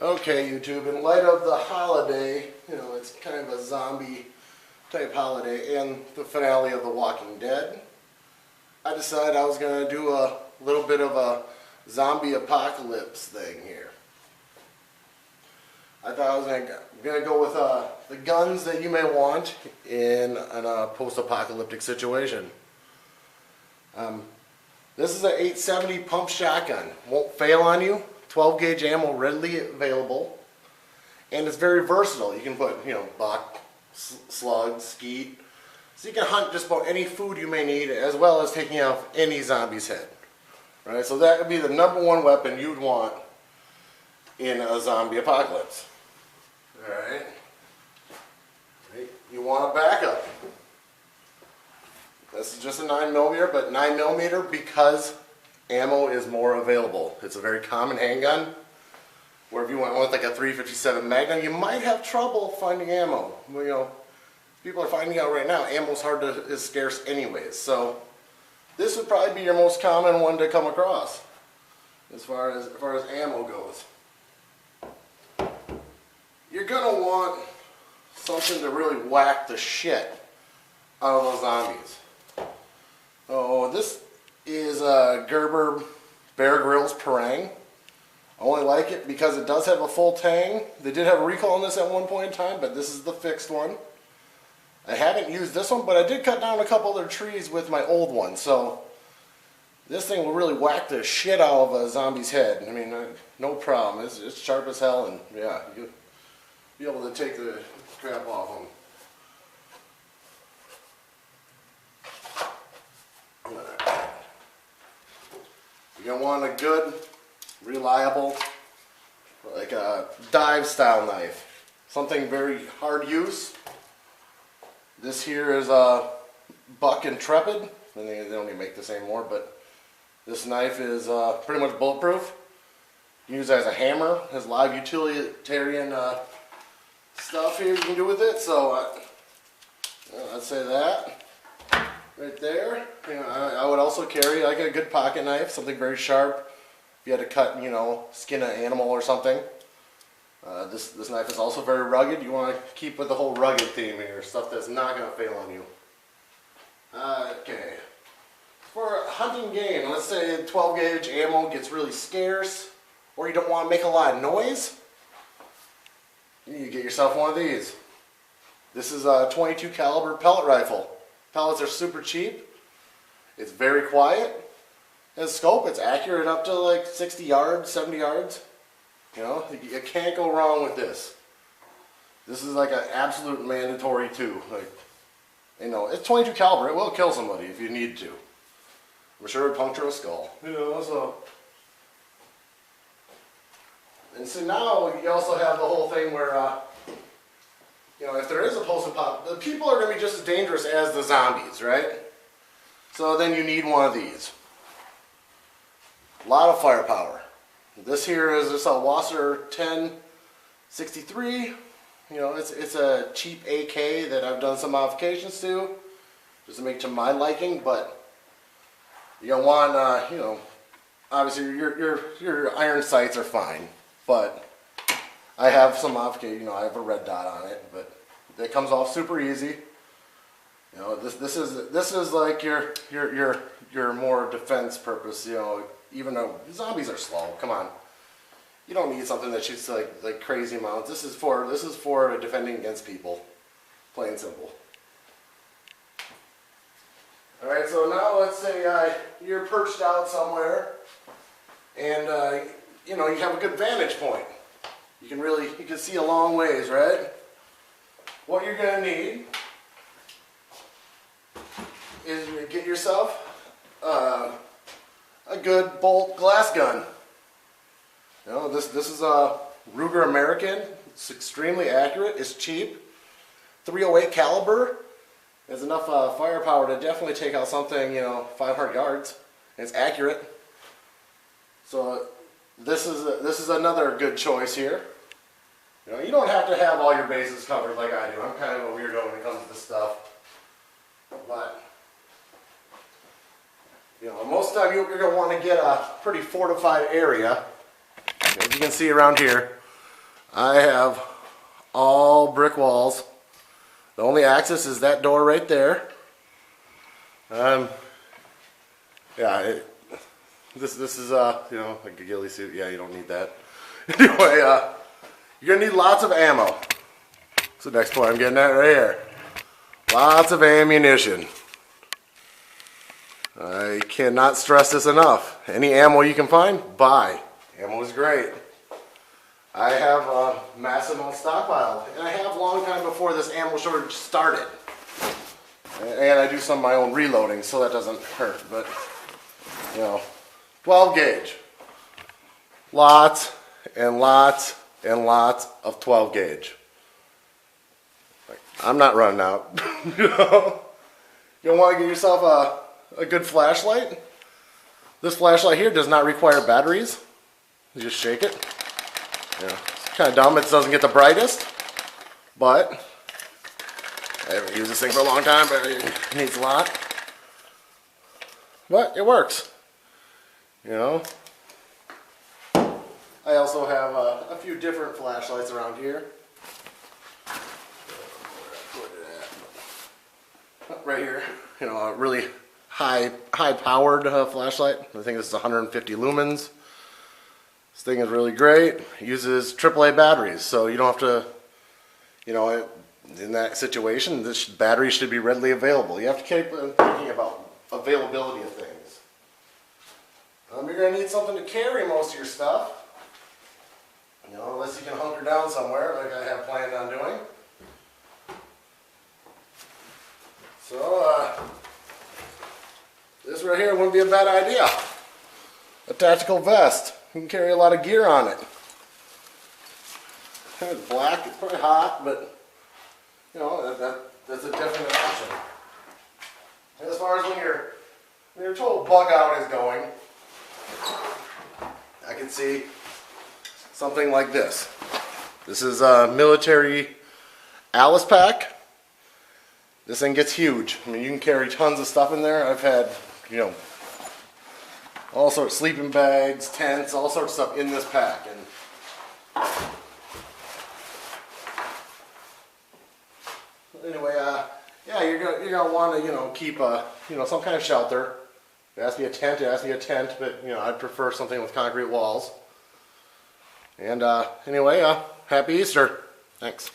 Okay, YouTube, in light of the holiday, it's kind of a zombie type holiday and the finale of The Walking Dead, I decided I was going to do a little bit of a zombie apocalypse thing here. I thought I was going to go with the guns that you may want in a post-apocalyptic situation. This is an 870 pump shotgun. Won't fail on you. 12 gauge ammo readily available, and it's very versatile. You can put, buck, slug, skeet, so you can hunt just about any food you may need, as well as taking out any zombie's head. Right, so that would be the #1 weapon you'd want in a zombie apocalypse. All right, you want a backup. This is just a 9mm, but 9mm because ammo is more available. It's a very common handgun, where if you went with like a .357 Magnum, you might have trouble finding ammo. Well, people are finding out right now, ammo's is scarce anyways. So this would probably be your most common one to come across as far as ammo goes. You're gonna want something to really whack the shit out of those zombies. Oh, this is a Gerber Bear Grylls Parang. I only like it because it does have a full tang. They did have a recall on this at one point in time, but this is the fixed one. I haven't used this one, but I did cut down a couple other trees with my old one, so this thing will really whack the shit out of a zombie's head. I mean, no problem. It's sharp as hell, and yeah, you'll be able to take the crap off them. You're going to want a good, reliable, like a dive style knife. Something very hard use. This here is a Buck Intrepid. They don't even make this anymore, but this knife is pretty much bulletproof. You can use it as a hammer. It has a lot of utilitarian stuff here you can do with it. So I'd say that. Right there. I would also carry like a good pocket knife, something very sharp. If you had to cut, skin an animal or something. This knife is also very rugged. You want to keep with the whole rugged theme here, stuff that's not going to fail on you. Okay. For hunting game, let's say 12 gauge ammo gets really scarce, or you don't want to make a lot of noise, you get yourself one of these. This is a .22 caliber pellet rifle. Pellets are super cheap. It's very quiet. It has scope. It's accurate up to like 60 yards, 70 yards. You can't go wrong with this. This is like an absolute mandatory too. It's .22 caliber. It will kill somebody if you need to. I'm sure it would puncture a skull. So. And so now you also have the whole thing where. If there is a post-apocalypse, the people are going to be just as dangerous as the zombies, right? So then you need one of these. A lot of firepower. This here is just a Wasser 1063. It's a cheap AK that I've done some modifications to, just to make to my liking. But you're gonna want, obviously your iron sights are fine, but I have some modification. I have a red dot on it, but it comes off super easy. This is like your more defense purpose. Even though zombies are slow, come on, you don't need something that shoots like crazy amounts. This is for defending against people, plain and simple. All right, so now let's say you're perched out somewhere, and you have a good vantage point. You can see a long ways, right? What you're going to need is you get yourself a good bolt glass gun. This is a Ruger American. It's extremely accurate. It's cheap. .308 caliber. Has enough firepower to definitely take out something 500 yards. And it's accurate. So this is another good choice here. You don't have to have all your bases covered like I do. I'm kind of a weirdo when it comes to this stuff. But most of the time you're going to want to get a pretty fortified area. As you can see around here, I have all brick walls. The only access is that door right there. This is you know, like a ghillie suit. Yeah, you don't need that. Anyway, you're gonna need lots of ammo. That's the next point I'm getting at right here. Lots of ammunition. I cannot stress this enough. Any ammo you can find, buy. Ammo is great. I have a massive amount stockpile, and I have a long time before this ammo shortage started. And I do some of my own reloading, so that doesn't hurt. But, you know, 12 gauge. Lots and lots and lots of 12 gauge. I'm not running out. You know, you want to get yourself a good flashlight. This flashlight here does not require batteries. You just shake it. Yeah, it's kind of dumb. It doesn't get the brightest, but I haven't used this thing for a long time, but it needs a lot. But it works. You know. I also have a few different flashlights around here. Right here, you know, a really high-powered flashlight. I think this is 150 lumens. This thing is really great. It uses AAA batteries, so you don't have to, you know, in that situation, this battery should be readily available. You have to keep thinking about availability of things. You're going to need something to carry most of your stuff. You know, unless you can hunker down somewhere, like I have planned on doing. So, this right here wouldn't be a bad idea. A tactical vest. You can carry a lot of gear on it. It's black, it's probably hot, but, you know, that's a definite option. And as far as when your total bug out is going, I can see something like this. This is a military Alice pack. This thing gets huge. I mean, you can carry tons of stuff in there. I've had, you know, all sorts of sleeping bags, tents, all sorts of stuff in this pack. And anyway, yeah, you're gonna want to, you know, keep you know, some kind of shelter. It has to be a tent. It has to be a tent, but you know, I'd prefer something with concrete walls. And anyway, happy Easter. Thanks.